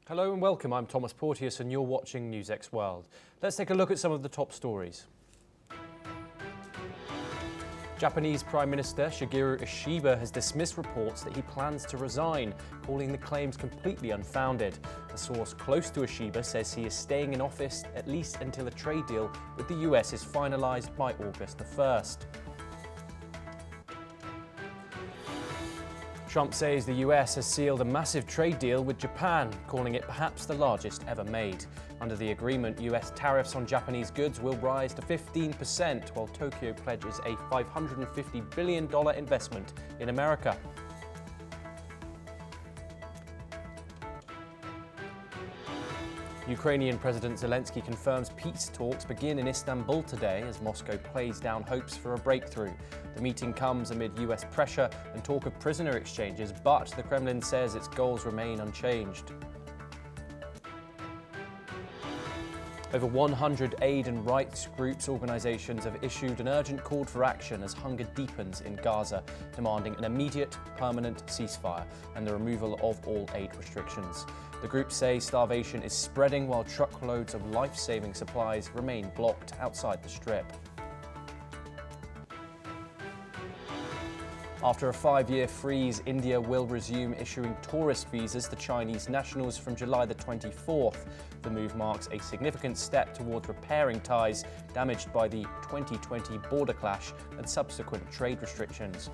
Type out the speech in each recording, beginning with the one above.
Hello and welcome, I'm Thomas Porteous and you're watching NewsX World. Let's take a look at some of the top stories. Japanese Prime Minister Shigeru Ishiba has dismissed reports that he plans to resign, calling the claims completely unfounded. A source close to Ishiba says he is staying in office at least until a trade deal with the US is finalised by August the 1st. Trump says the US has sealed a massive trade deal with Japan, calling it perhaps the largest ever made. Under the agreement, US tariffs on Japanese goods will rise to 15%, while Tokyo pledges a $550 billion investment in America. Ukrainian President Zelensky confirms peace talks begin in Istanbul today as Moscow plays down hopes for a breakthrough. The meeting comes amid US pressure and talk of prisoner exchanges, but the Kremlin says its goals remain unchanged. Over 100 aid and rights groups organisations have issued an urgent call for action as hunger deepens in Gaza, demanding an immediate, permanent ceasefire and the removal of all aid restrictions. The groups say starvation is spreading while truckloads of life-saving supplies remain blocked outside the Strip. After a 5-year freeze, India will resume issuing tourist visas to Chinese nationals from July the 24th. The move marks a significant step towards repairing ties damaged by the 2020 border clash and subsequent trade restrictions.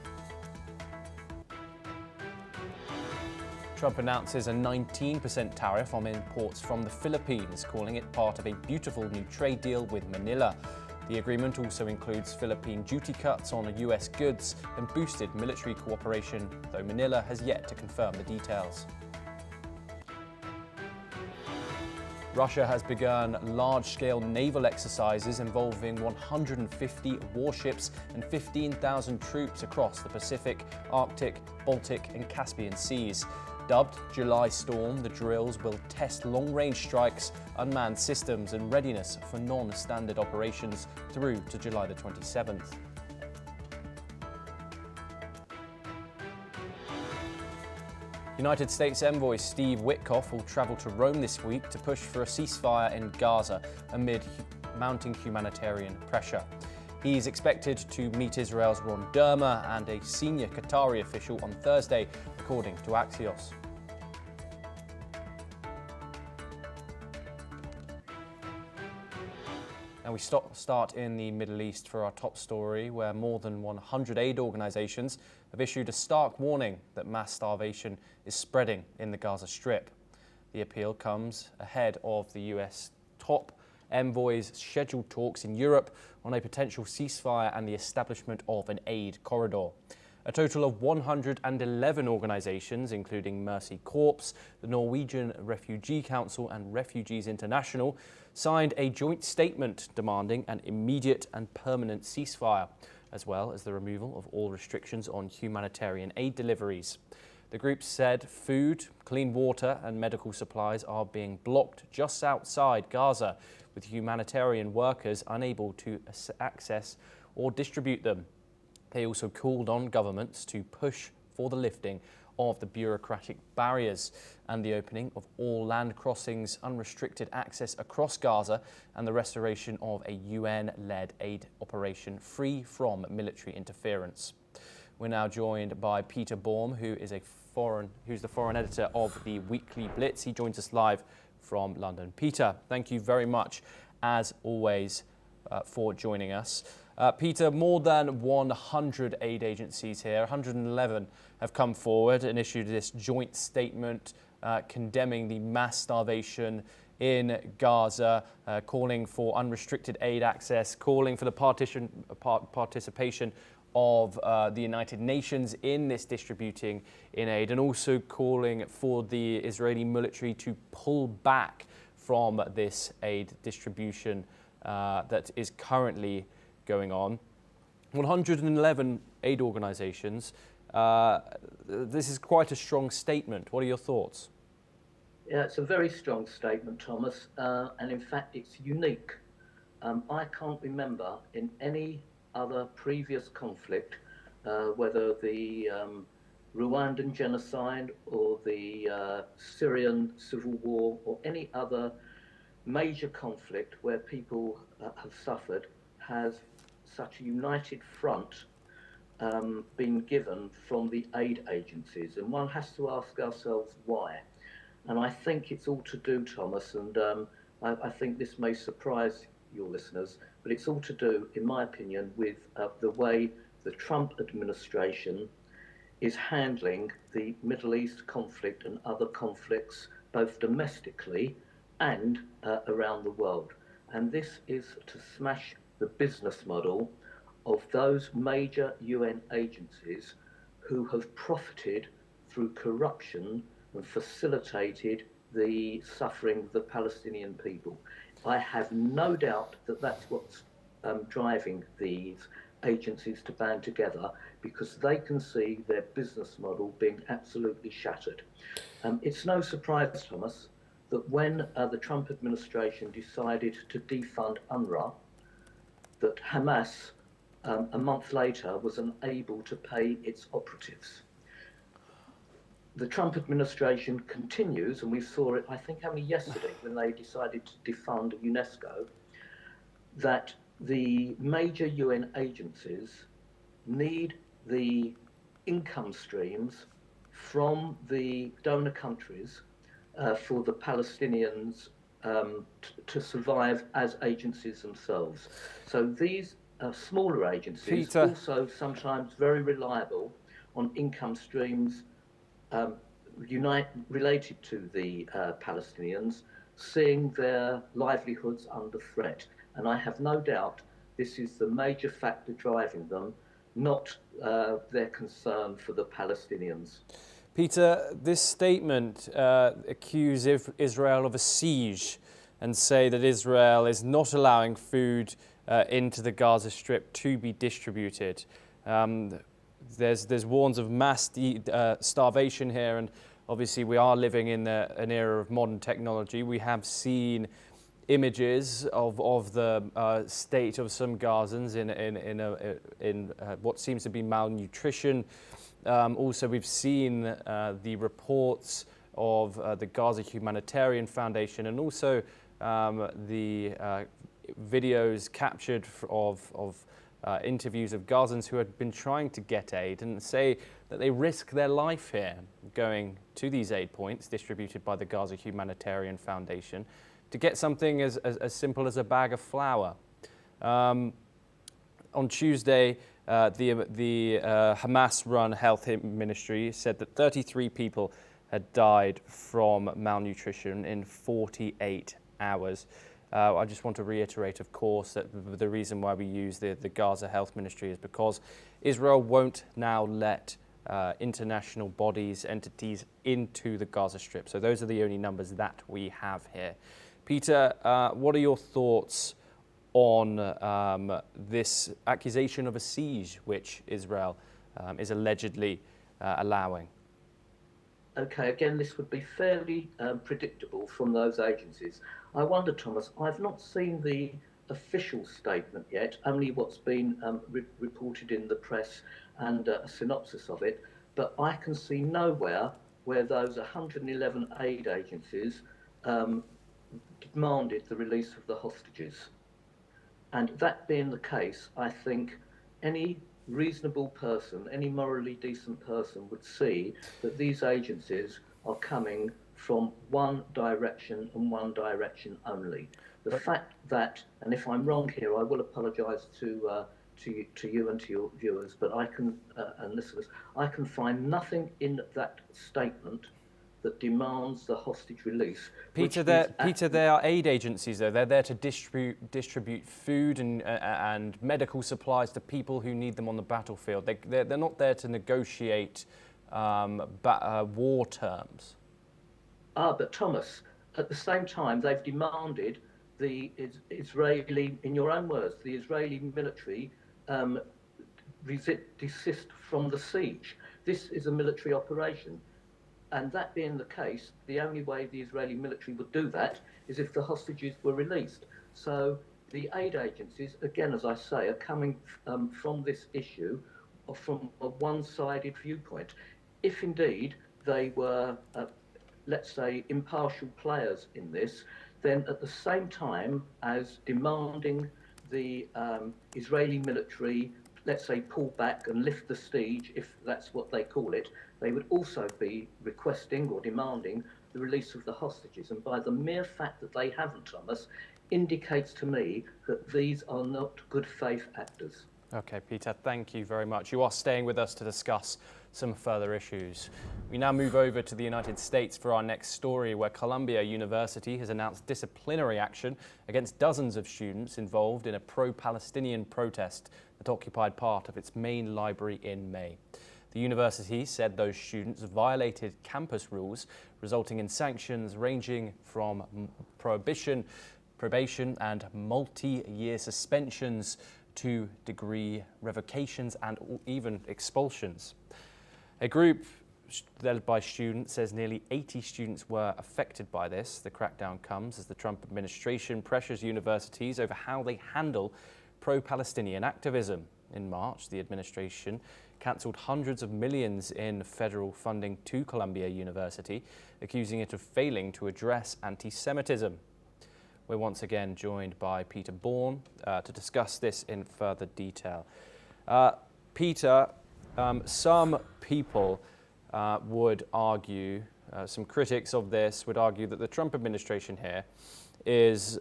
Trump announces a 19% tariff on imports from the Philippines, calling it part of a beautiful new trade deal with Manila. The agreement also includes Philippine duty cuts on US goods and boosted military cooperation, though Manila has yet to confirm the details. Russia has begun large-scale naval exercises involving 150 warships and 15,000 troops across the Pacific, Arctic, Baltic and Caspian seas. Dubbed July Storm, the drills will test long-range strikes, unmanned systems and readiness for non-standard operations through to July the 27th. United States envoy Steve Witkoff will travel to Rome this week to push for a ceasefire in Gaza amid mounting humanitarian pressure. He is expected to meet Israel's Ron Dermer and a senior Qatari official on Thursday, according to Axios. Now we start in the Middle East for our top story, where more than 100 aid organisations have issued a stark warning that mass starvation is spreading in the Gaza Strip. The appeal comes ahead of the US top envoy's scheduled talks in Europe on a potential ceasefire and the establishment of an aid corridor. A total of 111 organisations, including Mercy Corps, the Norwegian Refugee Council and Refugees International, signed a joint statement demanding an immediate and permanent ceasefire, as well as the removal of all restrictions on humanitarian aid deliveries. The group said food, clean water and medical supplies are being blocked just outside Gaza, with humanitarian workers unable to access or distribute them. They also called on governments to push for the lifting of the bureaucratic barriers and the opening of all land crossings, unrestricted access across Gaza and the restoration of a UN-led aid operation free from military interference. We're now joined by Peter Baum, who's the foreign editor of the Weekly Blitz. He joins us live from London. Peter, thank you very much, as always, for joining us. Peter, more than 100 aid agencies here, 111, have come forward and issued this joint statement condemning the mass starvation in Gaza, calling for unrestricted aid access, calling for the participation of the United Nations in this distributing in aid, and also calling for the Israeli military to pull back from this aid distribution that is currently going on. 111 aid organisations. This is quite a strong statement. What are your thoughts? Yeah, it's a very strong statement, Thomas, and in fact it's unique. I can't remember in any other previous conflict, whether the Rwandan genocide or the Syrian civil war or any other major conflict where people have suffered has such a united front been given from the aid agencies. And one has to ask ourselves why. And I think it's all to do, Thomas, and I think this may surprise your listeners, but it's all to do, in my opinion, with the way the Trump administration is handling the Middle East conflict and other conflicts, both domestically and around the world. And this is to smash the business model of those major UN agencies who have profited through corruption and facilitated the suffering of the Palestinian people. I have no doubt that that's what's driving these agencies to band together, because they can see their business model being absolutely shattered. It's no surprise, Thomas, that when the Trump administration decided to defund UNRWA, that Hamas, a month later, was unable to pay its operatives. The Trump administration continues, and we saw it, I think, only yesterday when they decided to defund UNESCO, that the major UN agencies need the income streams from the donor countries for the Palestinians to survive as agencies themselves. So these smaller agencies, Peter, also sometimes very reliable on income streams related to the Palestinians, seeing their livelihoods under threat. And I have no doubt this is the major factor driving them, not their concern for the Palestinians. Peter, this statement accuses Israel of a siege and say that Israel is not allowing food into the Gaza Strip to be distributed. There's warns of mass starvation here, and obviously we are living in an era of modern technology. We have seen images of the state of some Gazans in what seems to be malnutrition. Also, we've seen the reports of the Gaza Humanitarian Foundation, and also the videos captured of interviews of Gazans who had been trying to get aid, and say that they risk their life here going to these aid points distributed by the Gaza Humanitarian Foundation to get something as simple as a bag of flour. On Tuesday, the Hamas-run health ministry said that 33 people had died from malnutrition in 48 hours. I just want to reiterate, of course, that the reason why we use the Gaza Health Ministry is because Israel won't now let international bodies, entities into the Gaza Strip. So those are the only numbers that we have here. Peter, what are your thoughts on this accusation of a siege which Israel is allegedly allowing? Okay, again, this would be fairly predictable from those agencies. I wonder, Thomas, I've not seen the official statement yet, only what's been reported in the press and a synopsis of it, but I can see nowhere where those 111 aid agencies demanded the release of the hostages. And that being the case, I think any reasonable person, any morally decent person would see that these agencies are coming from one direction and one direction only. The fact that, and if I'm wrong here, I will apologise to you and to your viewers, but I can and listeners, I can find nothing in that statement that demands the hostage release. Peter, they are aid agencies, though. They're there to distribute food and medical supplies to people who need them on the battlefield. They're not there to negotiate war terms. But Thomas, at the same time, they've demanded the Israeli, in your own words, the Israeli military desist from the siege. This is a military operation. And that being the case, the only way the Israeli military would do that is if the hostages were released. So the aid agencies, again, as I say, are coming from this issue from a one-sided viewpoint. if indeed they were, let's say, impartial players in this, then at the same time as demanding the Israeli military, let's say, pull back and lift the siege, if that's what they call it, they would also be requesting or demanding the release of the hostages. And by the mere fact that they haven't, Thomas, indicates to me that these are not good faith actors. Okay, Peter, thank you very much. You are staying with us to discuss some further issues. We now move over to the United States for our next story, where Columbia University has announced disciplinary action against dozens of students involved in a pro-Palestinian protest that occupied part of its main library in May. The university said those students violated campus rules, resulting in sanctions ranging from probation and multi-year suspensions to degree revocations and even expulsions. A group led by students says nearly 80 students were affected by this. The crackdown comes as the Trump administration pressures universities over how they handle pro-Palestinian activism. In March, the administration cancelled hundreds of millions in federal funding to Columbia University, accusing it of failing to address anti-Semitism. We're once again joined by Peter Bourne to discuss this in further detail. Peter, some people would argue, some critics of this would argue that the Trump administration here is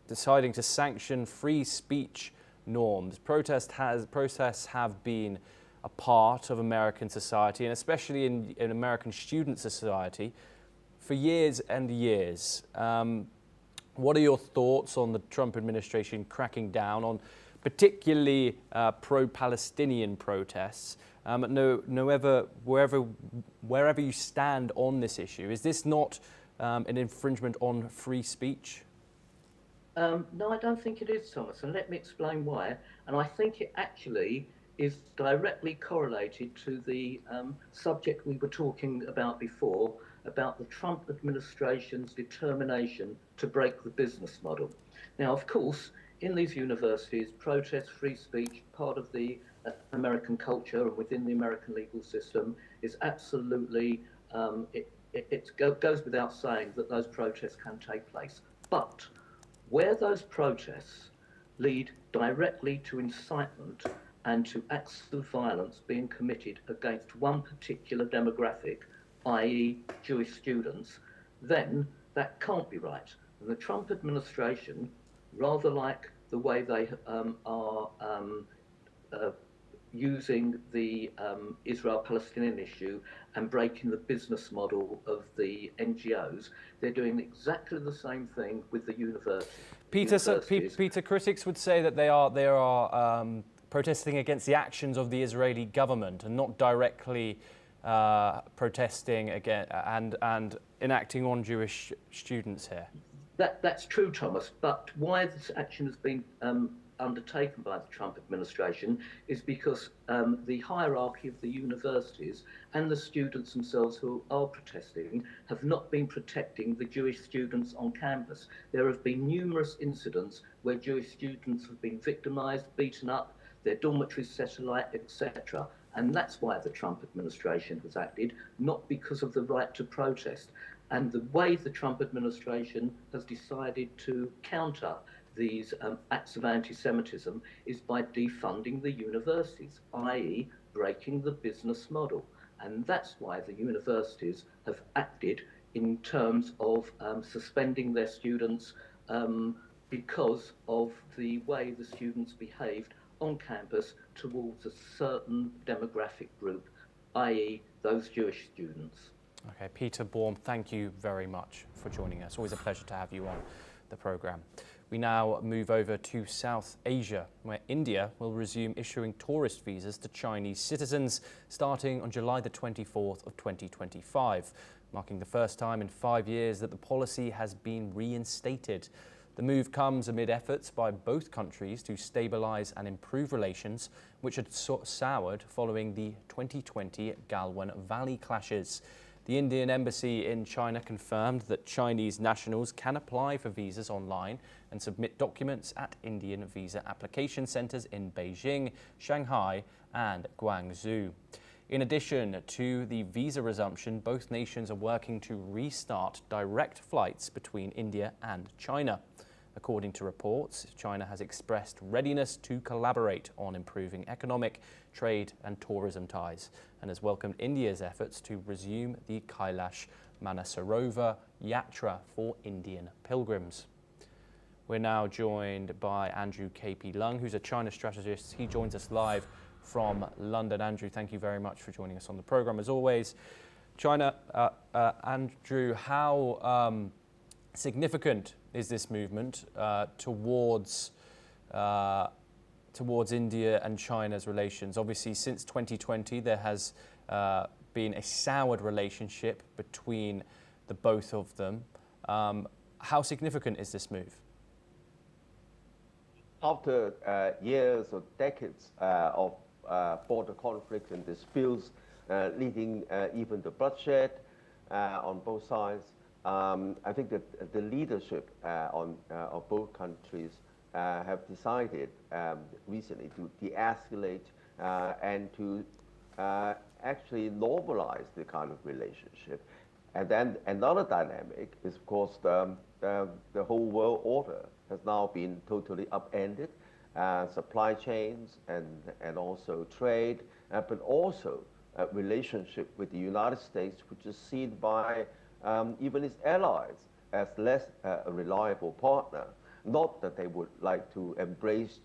deciding to sanction free speech norms. Protests have been a part of American society, and especially in American student society, for years and years. What are your thoughts on the Trump administration cracking down on particularly pro-Palestinian protests? Wherever you stand on this issue, is this not an infringement on free speech? No, I don't think it is, Thomas, and let me explain why. And I think it actually is directly correlated to the subject we were talking about before, about the Trump administration's determination to break the business model. Now, of course, in these universities, protest, free speech, part of the American culture and within the American legal system is absolutely, it goes without saying that those protests can take place. But where those protests lead directly to incitement and to acts of violence being committed against one particular demographic, i.e. Jewish students, then that can't be right. And the Trump administration, rather like the way they are using the Israel-Palestinian issue and breaking the business model of the NGOs, they're doing exactly the same thing with the universities. Peter, critics would say that they are protesting against the actions of the Israeli government and not directly protesting again and enacting on Jewish students here. That's true, Thomas, but why this action has been undertaken by the Trump administration is because the hierarchy of the universities and the students themselves who are protesting have not been protecting the Jewish students on campus. There have been numerous incidents where Jewish students have been victimized, beaten up, their dormitories set alight, etc. And that's why the Trump administration has acted, not because of the right to protest. And the way the Trump administration has decided to counter these acts of anti-Semitism is by defunding the universities, i.e. breaking the business model. And that's why the universities have acted in terms of suspending their students because of the way the students behaved on campus towards a certain demographic group, i.e. those Jewish students. Okay, Peter Bourne, thank you very much for joining us. Always a pleasure to have you on the programme. We now move over to South Asia, where India will resume issuing tourist visas to Chinese citizens starting on July the 24th of 2025, marking the first time in 5 years that the policy has been reinstated. The move comes amid efforts by both countries to stabilise and improve relations, which had soured following the 2020 Galwan Valley clashes. The Indian embassy in China confirmed that Chinese nationals can apply for visas online and submit documents at Indian visa application centres in Beijing, Shanghai and Guangzhou. In addition to the visa resumption, both nations are working to restart direct flights between India and China. According to reports, China has expressed readiness to collaborate on improving economic, trade and tourism ties, and has welcomed India's efforts to resume the Kailash Manasarovar Yatra for Indian pilgrims. We're now joined by Andrew KP Lung, who's a China strategist. He joins us live from London. Andrew, thank you very much for joining us on the programme as always. China, Andrew, how significant is this movement towards India and China's relations? Obviously, since 2020, there has been a soured relationship between the both of them. How significant is this move? After years or decades of border conflicts and disputes, leading even to bloodshed on both sides, I think that the leadership of both countries have decided recently to de-escalate and to actually normalize the kind of relationship. And then another dynamic is, of course, the whole world order has now been totally upended. Supply chains and also trade, but also a relationship with the United States, which is seen by even its allies as less a reliable partner. Not that they would like to embrace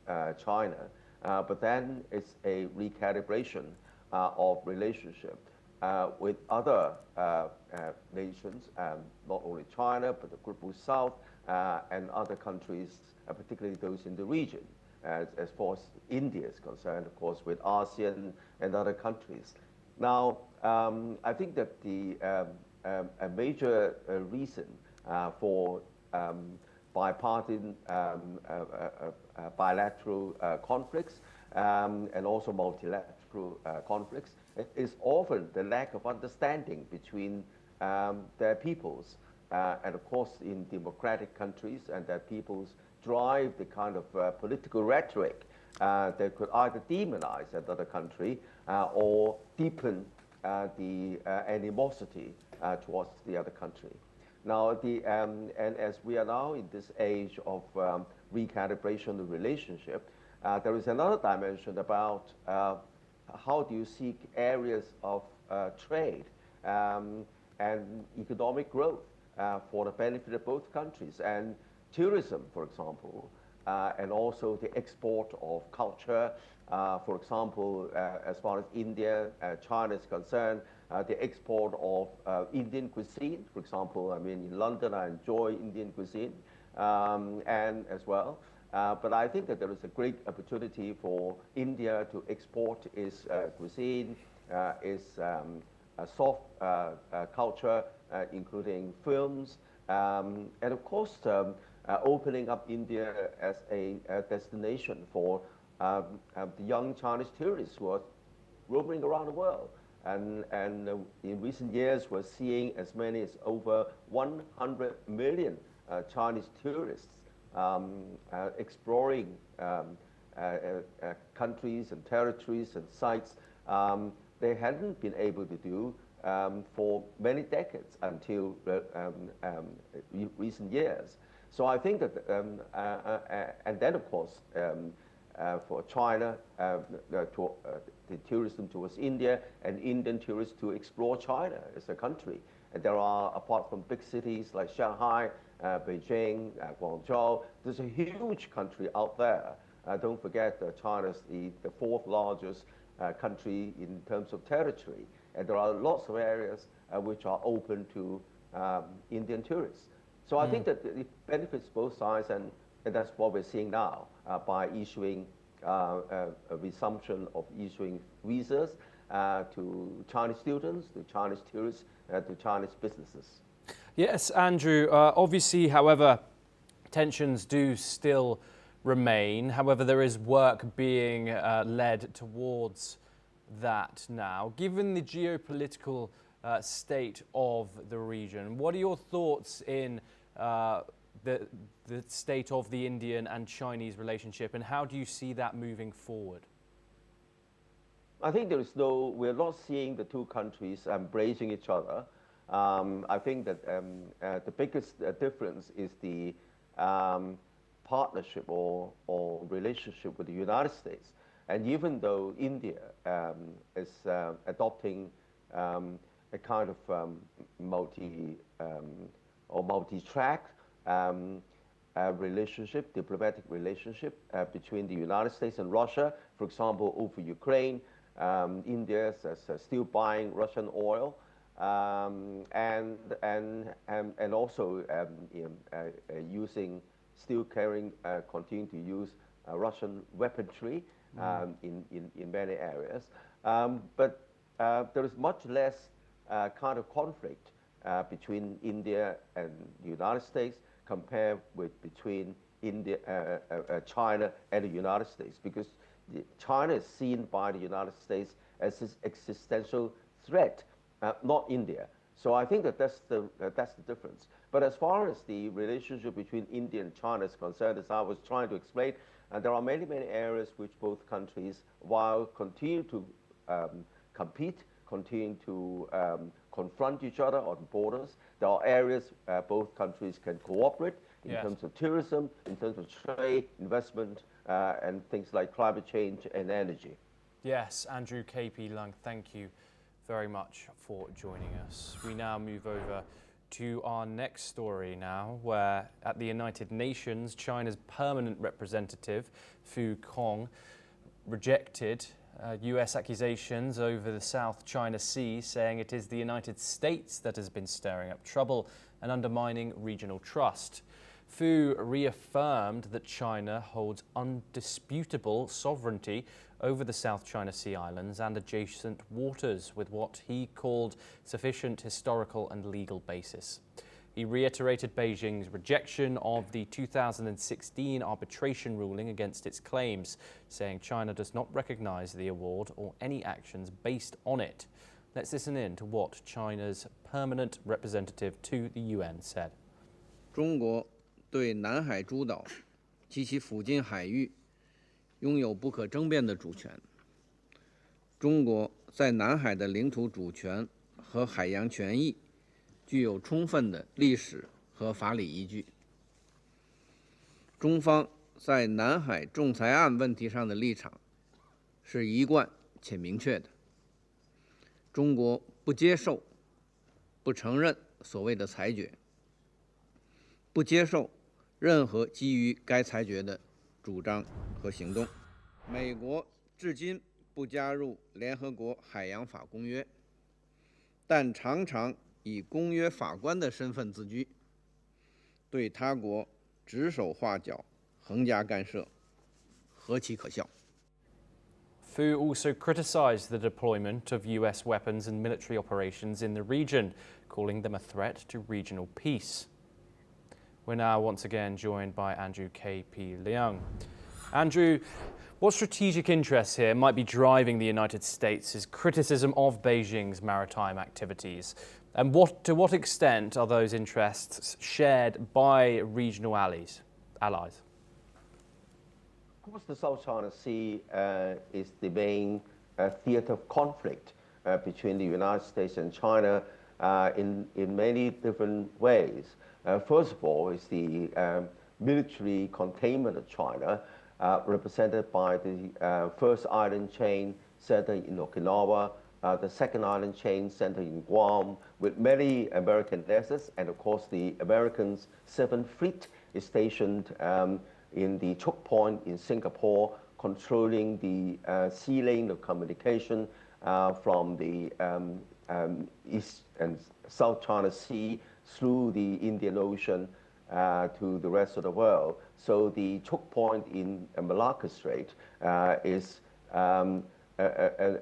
China, but then it's a recalibration of relationship with other nations, not only China, but the Global South and other countries, particularly those in the region. As far as India is concerned, of course, with ASEAN and other countries. Now, I think that a major reason for bipartisan bilateral conflicts and also multilateral conflicts is often the lack of understanding between their peoples. And of course, in democratic countries, and their peoples drive the kind of political rhetoric that could either demonize another country or deepen the animosity towards the other country. Now, and as we are now in this age of recalibration of relationship, there is another dimension about how do you seek areas of trade and economic growth for the benefit of both countries. And tourism, for example, and also the export of culture. For example, as far as India, China is concerned, the export of Indian cuisine. For example, I mean, in London, I enjoy Indian cuisine, and as well. But I think that there is a great opportunity for India to export its cuisine, its soft culture, including films, and of course, opening up India as a destination for the young Chinese tourists who are roaming around the world. And in recent years, we're seeing as many as over 100 million Chinese tourists exploring countries and territories and sites they hadn't been able to do for many decades until recent years. So I think that, and then of course, for China, the tourism towards India, and Indian tourists to explore China as a country. And there are, apart from big cities like Shanghai, Beijing, Guangzhou, there's a huge country out there. Don't forget China's the fourth largest country in terms of territory. And there are lots of areas which are open to Indian tourists. So I think that it benefits both sides, and that's what we're seeing now by issuing a resumption of issuing visas to Chinese students, to Chinese tourists, to Chinese businesses. Yes, Andrew. Obviously, however, tensions do still remain. However, there is work being led towards that now. Given the geopolitical state of the region, what are your thoughts in the state of the Indian and Chinese relationship, and how do you see that moving forward? I think we're not seeing the two countries embracing each other. I think that the biggest difference is the partnership or relationship with the United States. And even though India is adopting a kind of multi-track relationship, diplomatic relationship between the United States and Russia, for example, over Ukraine, India is still buying Russian oil, and also continuing to use Russian weaponry in many areas. But there is much less kind of conflict between India and the United States compared with between China and the United States, because China is seen by the United States as an existential threat, not India. So I think that's the difference. But as far as the relationship between India and China is concerned, as I was trying to explain, there are many areas which both countries, while continue to compete, continue to confront each other on borders, there are areas both countries can cooperate in terms of tourism, in terms of trade, investment, and things like climate change and energy. Yes, Andrew KP Leung, thank you very much for joining us. We now move over to our next story now, where at the United Nations, China's permanent representative, Fu Kong, rejected US accusations over the South China Sea, saying it is the United States that has been stirring up trouble and undermining regional trust. Fu reaffirmed that China holds undisputable sovereignty over the South China Sea islands and adjacent waters with what he called sufficient historical and legal basis. He reiterated Beijing's rejection of the 2016 arbitration ruling against its claims, saying China does not recognize the award or any actions based on it. Let's listen in to what China's permanent representative to the UN said. 中国对南海诸岛及其附近海域拥有不可争辩的主权。中国在南海的领土主权和海洋权益具有充分的历史和法理依据。中方在南海仲裁案问题上的立场是一贯且明确的。中国不接受、不承认所谓的裁决，不接受任何基于该裁决的主张和行动。美国至今不加入联合国海洋法公约，但常常以公约法官的身份自居，对他国指手画脚、横加干涉，何其可笑！ Fu also criticized the deployment of US weapons and military operations in the region, calling them a threat to regional peace. We're now once again joined by Andrew KP Leung. Andrew, what strategic interests here might be driving the United States' criticism of Beijing's maritime activities? And to what extent are those interests shared by regional allies? Of course, the South China Sea is the main theater of conflict between the United States and China in many different ways. First of all, is the military containment of China, represented by the first island chain centered in Okinawa, the second island chain centered in Guam, with many American vessels, and of course the Americans' 7th Fleet is stationed in the choke point in Singapore, controlling the sea lane of communication from the East and South China Sea through the Indian Ocean to the rest of the world. So the choke point in Malacca Strait is an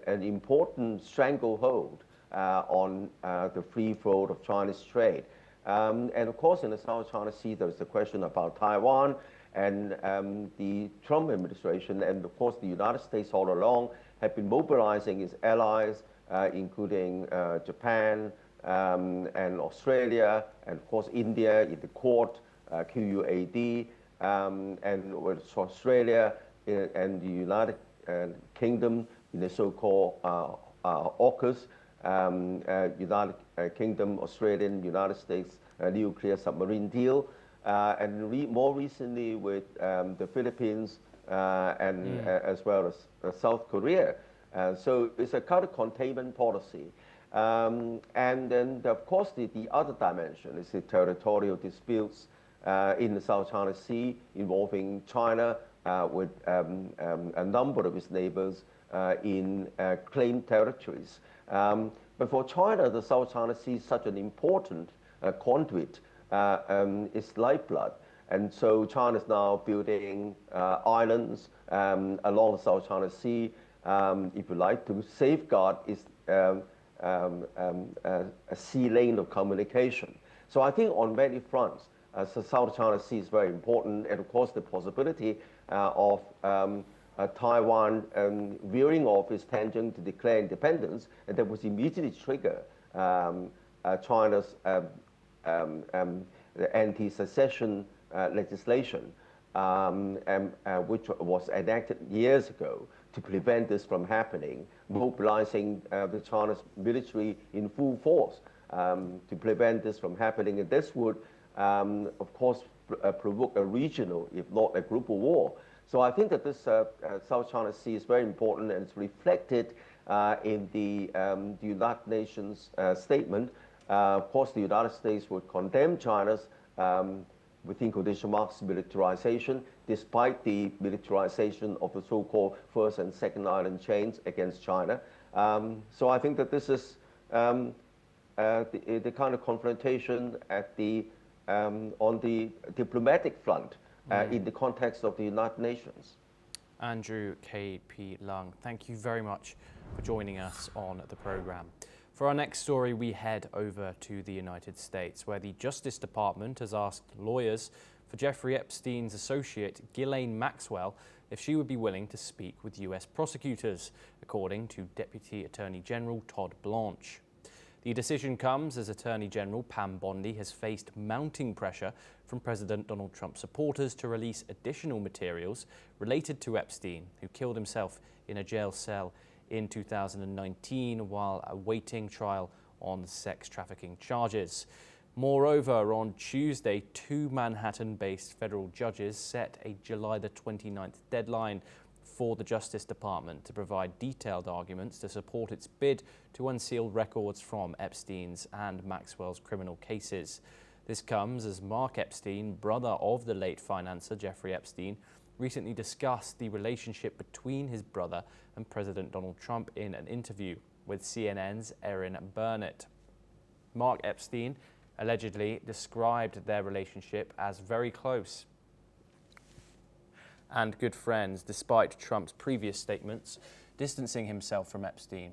important stranglehold on the free flow of Chinese trade. And of course, in the South China Sea, there's the question about Taiwan, and the Trump administration, and of course the United States all along, have been mobilizing its allies, including Japan and Australia, and of course India in the Quad, QUAD, and with Australia and the United Kingdom in the so-called AUKUS, United Kingdom, Australian, United States nuclear submarine deal, and more recently with the Philippines and as well as South Korea. So it's a kind of containment policy. And then, of course, the other dimension is the territorial disputes in the South China Sea involving China with a number of its neighbors in claimed territories. But for China, the South China Sea is such an important conduit, its lifeblood. And so China is now building islands along the South China Sea, if you like, to safeguard its a sea lane of communication. So I think on many fronts, the South China Sea is very important, and of course the possibility of Taiwan veering off its tangent to declare independence, and that was immediately trigger China's anti-secession legislation, which was enacted years ago to prevent this from happening, mobilizing the China's military in full force to prevent this from happening. And this would, of course, provoke a regional, if not a global war. So I think that this South China Sea is very important, and it's reflected in the United Nations statement. Of course, the United States would condemn China's, within quotation marks, militarization, despite the militarization of the so-called first and second island chains against China. So I think that this is the kind of confrontation at on the diplomatic front in the context of the United Nations. Andrew K.P. Lung, thank you very much for joining us on the programme. For our next story, we head over to the United States, where the Justice Department has asked lawyers for Jeffrey Epstein's associate, Ghislaine Maxwell, if she would be willing to speak with US prosecutors, according to Deputy Attorney General Todd Blanche. The decision comes as Attorney General Pam Bondi has faced mounting pressure from President Donald Trump supporters to release additional materials related to Epstein, who killed himself in a jail cell in 2019 while awaiting trial on sex trafficking charges. Moreover, on Tuesday, 2 Manhattan-based federal judges set a July the 29th deadline for the Justice Department to provide detailed arguments to support its bid to unseal records from Epstein's and Maxwell's criminal cases. This comes as Mark Epstein, brother of the late financier Jeffrey Epstein, recently discussed the relationship between his brother and President Donald Trump in an interview with CNN's Erin Burnett. Mark Epstein allegedly described their relationship as very close and good friends, despite Trump's previous statements distancing himself from Epstein.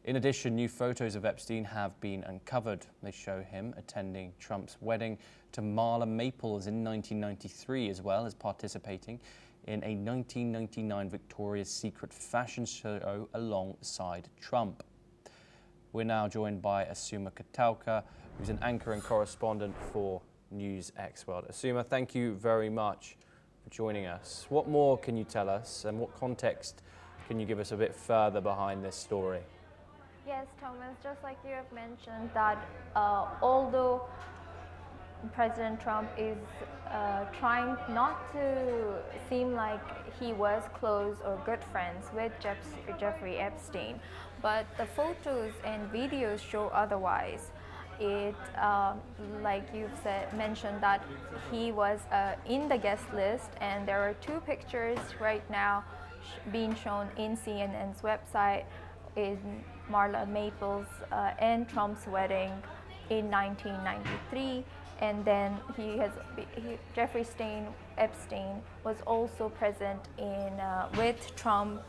In addition, new photos of Epstein have been uncovered. They show him attending Trump's wedding to Marla Maples in 1993, as well as participating in a 1999 Victoria's Secret fashion show alongside Trump. We're now joined by Asuma Katalka, who's an anchor and correspondent for NewsX World. Asuma, thank you very much for joining us. What more can you tell us, and what context can you give us a bit further behind this story? Yes, Thomas, just like you have mentioned that although President Trump is trying not to seem like he was close or good friends with Jeffrey Epstein, but the photos and videos show otherwise. It, like you've mentioned, that he was in the guest list, and there are 2 pictures right now being shown in CNN's website in Marla Maples and Trump's wedding in 1993, and then Jeffrey Epstein was also present in with Trump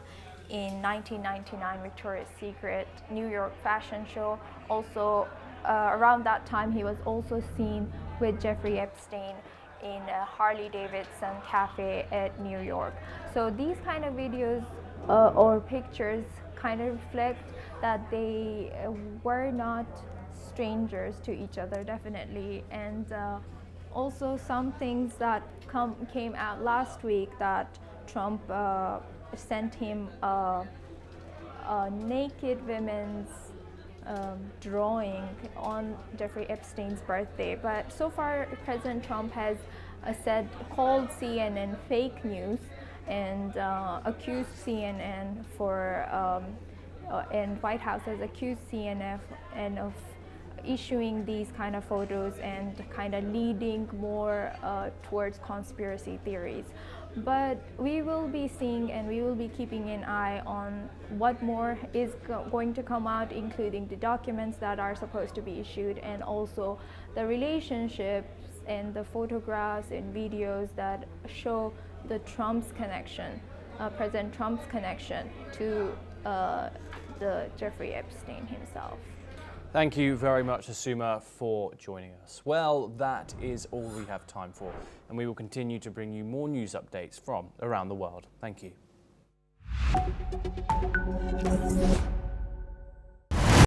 in 1999 Victoria's Secret New York fashion show. Also, around that time, he was also seen with Jeffrey Epstein in a Harley Davidson cafe at New York. So these kind of videos or pictures kind of reflect that they were not strangers to each other, definitely. And also some things that came out last week, that Trump sent him naked women's drawing on Jeffrey Epstein's birthday. But so far, President Trump has called CNN fake news and accused CNN and White House has accused CNN of issuing these kind of photos and kind of leading more towards conspiracy theories. But we will be seeing and we will be keeping an eye on what more is going to come out, including the documents that are supposed to be issued and also the relationships and the photographs and videos that show the Trump's connection, President Trump's connection to the Jeffrey Epstein himself. Thank you very much, Asuma, for joining us. Well, that is all we have time for, and we will continue to bring you more news updates from around the world. Thank you.